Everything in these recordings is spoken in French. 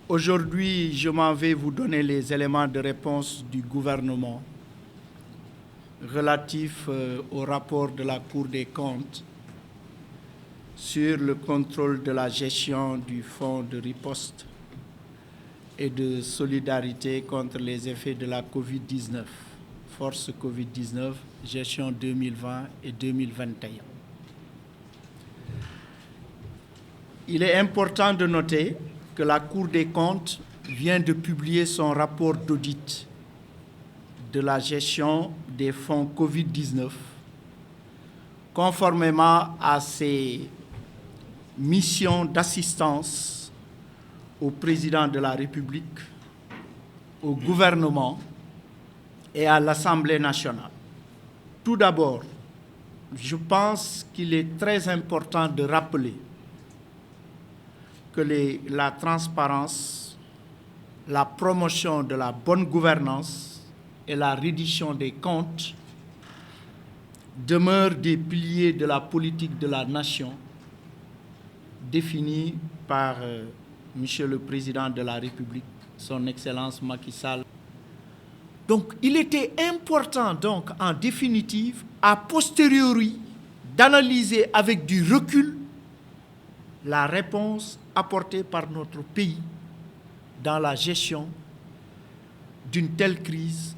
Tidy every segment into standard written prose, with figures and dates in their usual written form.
Aujourd'hui, je m'en vais vous donner les éléments de réponse du gouvernement relatifs au rapport de la Cour des comptes sur le contrôle de la gestion du fonds de riposte et de solidarité contre les effets de la Covid-19, force Covid-19, gestion 2020 et 2021. Il est important de noter que la Cour des comptes vient de publier son rapport d'audit de la gestion des fonds Covid-19, conformément à ses missions d'assistance au président de la République, au gouvernement et à l'Assemblée nationale. Tout d'abord, je pense qu'il est très important de rappeler que la transparence, la promotion de la bonne gouvernance et la reddition des comptes demeurent des piliers de la politique de la nation définie par Monsieur le Président de la République, son Excellence Macky Sall. Donc, il était important, donc, en définitive, a posteriori, d'analyser avec du recul la réponse apportée par notre pays dans la gestion d'une telle crise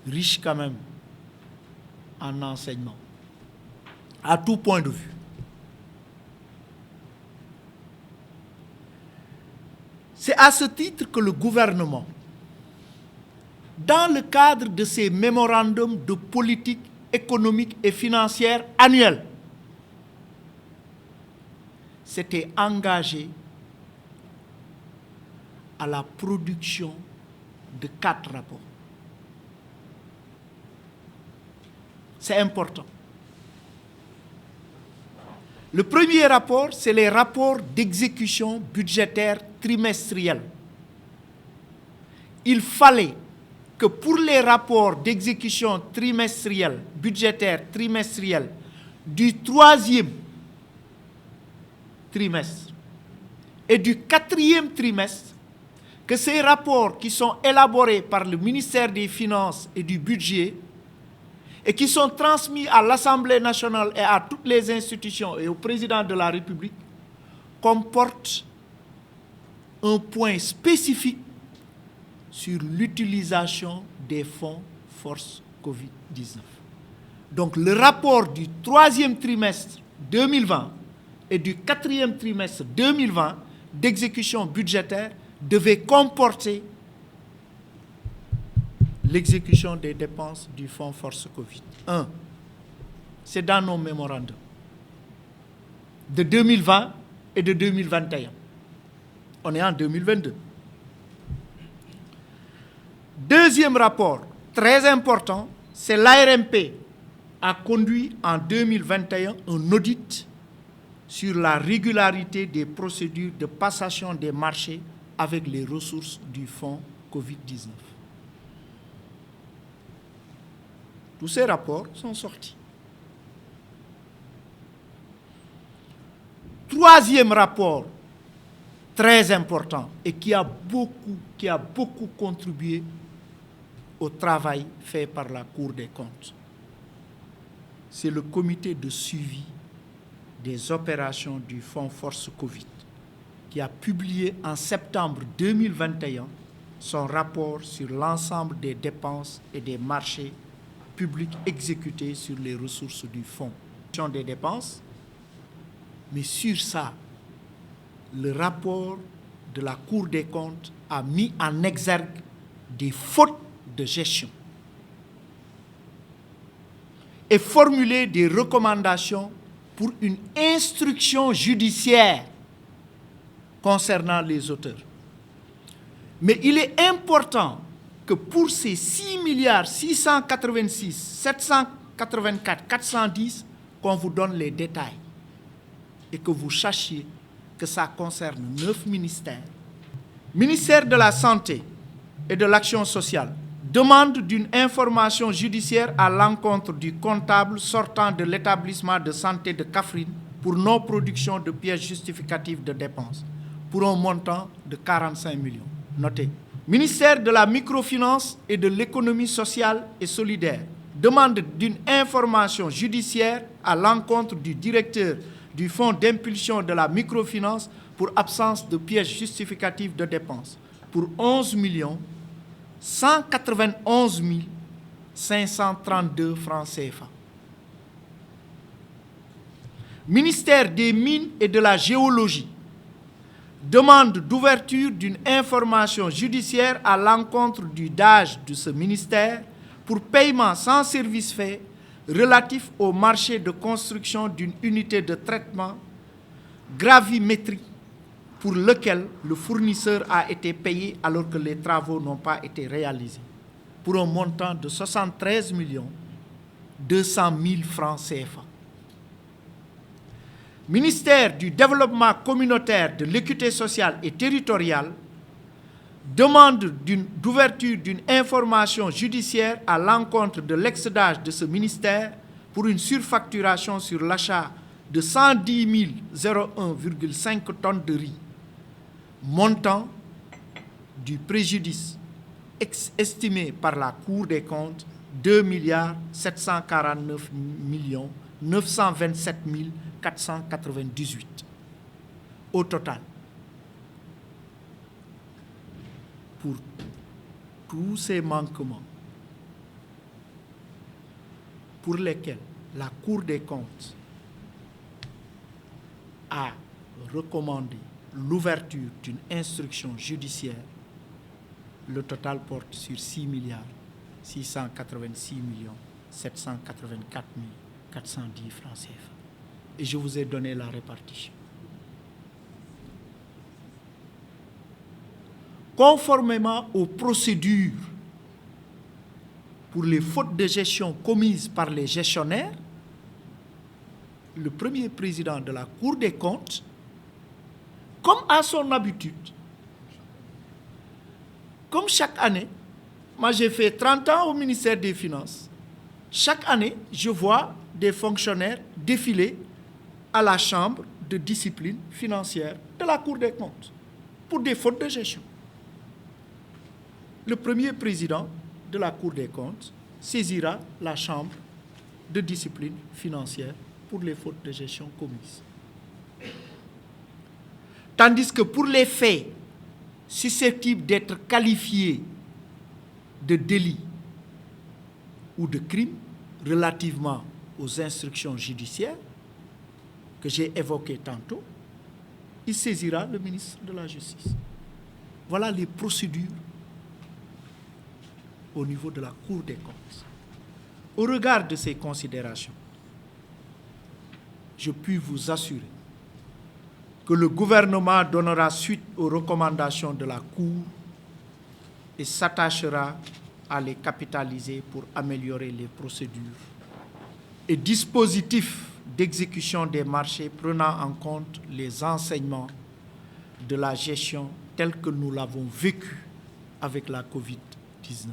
riche quand même en enseignement, à tout point de vue. C'est à ce titre que le gouvernement, dans le cadre de ses mémorandums de politique économique et financière annuels, s'était engagé à la production de 4 rapports. C'est important. Le premier rapport, c'est les rapports d'exécution budgétaire trimestrielle. Il fallait que pour les rapports d'exécution trimestrielle, budgétaire trimestrielle, du 3e trimestre et du 4e trimestre, que ces rapports qui sont élaborés par le ministère des Finances et du Budget et qui sont transmis à l'Assemblée nationale et à toutes les institutions et au président de la République comportent un point spécifique sur l'utilisation des fonds force Covid-19. Donc le rapport du 3e trimestre 2020 et du 4e trimestre 2020 d'exécution budgétaire devait comporter l'exécution des dépenses du fonds force Covid. 1. C'est dans nos mémorandums de 2020 et de 2021. On est en 2022. Deuxième rapport, très important, c'est l'ARMP a conduit en 2021 un audit sur la régularité des procédures de passation des marchés avec les ressources du fonds Covid-19. Tous ces rapports sont sortis. Troisième rapport, très important et qui a beaucoup contribué au travail fait par la Cour des comptes. C'est le comité de suivi des opérations du fonds force Covid qui a publié en septembre 2021 son rapport sur l'ensemble des dépenses et des marchés publics exécutés sur les ressources du fonds. Des dépenses, mais sur ça, le rapport de la Cour des comptes a mis en exergue des fautes de gestion et formulé des recommandations pour une instruction judiciaire concernant les auteurs. Mais il est important que pour ces 6 milliards 686 784 410 qu'on vous donne les détails et que vous sachiez que ça concerne 9 ministères. Ministère de la Santé et de l'Action sociale, demande d'une information judiciaire à l'encontre du comptable sortant de l'établissement de santé de Kaffrine pour non-production de pièces justificatives de dépenses, pour un montant de 45 millions. Notez. Ministère de la microfinance et de l'économie sociale et solidaire demande d'une information judiciaire à l'encontre du directeur du Fonds d'impulsion de la microfinance pour absence de pièces justificatives de dépenses, pour 11 191 532 francs CFA. Ministère des Mines et de la Géologie demande d'ouverture d'une information judiciaire à l'encontre du DAGE de ce ministère pour paiement sans service fait relatif au marché de construction d'une unité de traitement gravimétrique pour lequel le fournisseur a été payé alors que les travaux n'ont pas été réalisés, pour un montant de 73 200 000 francs CFA. Ministère du Développement communautaire, de l'équité sociale et territoriale demande d'ouverture d'une information judiciaire à l'encontre de l'ex-DAGE de ce ministère pour une surfacturation sur l'achat de 110 001,5 tonnes de riz, montant du préjudice estimé par la Cour des comptes 2 749 927 498. Au total, pour tous ces manquements pour lesquels la Cour des comptes a recommandé l'ouverture d'une instruction judiciaire, le total porte sur 6 686 784 410 francs CFA. Et je vous ai donné la répartition. Conformément aux procédures pour les fautes de gestion commises par les gestionnaires, le premier président de la Cour des comptes, comme à son habitude, comme chaque année, moi j'ai fait 30 ans au ministère des Finances, chaque année, je vois des fonctionnaires défiler à la chambre de discipline financière de la Cour des comptes pour des fautes de gestion. Le premier président de la Cour des comptes saisira la chambre de discipline financière pour les fautes de gestion commises. Tandis que pour les faits susceptibles d'être qualifiés de délit ou de crime relativement aux instructions judiciaires que j'ai évoquées tantôt, il saisira le ministre de la Justice. Voilà les procédures au niveau de la Cour des comptes. Au regard de ces considérations, je puis vous assurer que le gouvernement donnera suite aux recommandations de la Cour et s'attachera à les capitaliser pour améliorer les procédures et dispositifs d'exécution des marchés prenant en compte les enseignements de la gestion telle que nous l'avons vécu avec la COVID-19.